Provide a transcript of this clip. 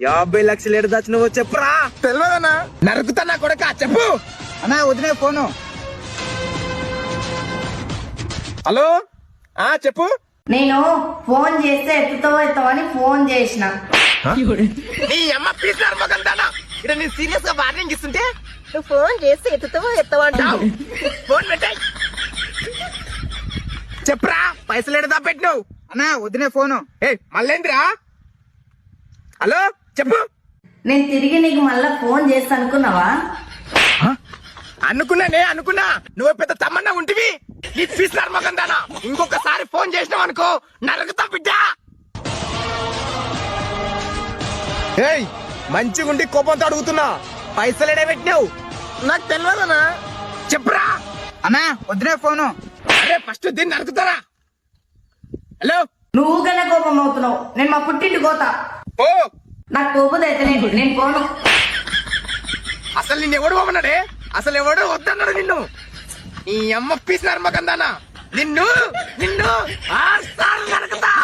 50 లక్షలు ఎడ దాచినవో చెప్పురా. తెలియదన్నా. నరుకుతానా కొడక చెప్పు. అన్నా వదిలే ఫోను. హలో చెప్పు. నేను ఫోన్ చేస్తే ఎత్తుతావని ఫోన్ చేసిన. నీ అమ్మ పీసినారు మగందానా. ఇక్కడ నేను సీరియస్ గా వార్నింగ్ ఇస్తుంటే నువ్వు ఫోన్ చేసి ఎత్తుతావా అంటావు. ఫోన్ పెట్టాయి. చెప్పురా పైసలు ఎడదా పెట్టినావు. అన్నా వదిలే ఫోను. మళ్ళేంద్రా. హలో చెప్పు. నేను తిరిగి నీకు మళ్ళా ఫోన్ చేస్తా అనుకున్నావా? అనుకున్నా నువ్వు పెద్ద తమ్మన్నా ఉంటివి. నీ పీసినారు మగందానా. ఇంకొకసారి ఫోన్ చేసినావు అనుకో నరకుతా బిడ్డా. మంచిగుండి కోపంతో అడుగుతున్నా. పైసలు ఎడే పెట్టినావు. నాకు తెలియదనా. చెప్పురా. అన్నా వదిలే ఫోను. అరే ఫస్ట్ దీన్ని నరుకుతారా. హలో నువ్వు కన్నా కోపం అవుతున్నావు. నేను మా పుట్టింటి పోతా. ఓ నాకు కోపం అయితే నేను పోను. అసలు నిన్ను ఎవడు పోమన్నాడే. అసలు ఎవడు వద్దన్నాడు నిన్ను. నీ అమ్మ పీసినారు మగందానా. నిన్ను నిన్ను నరకుతా.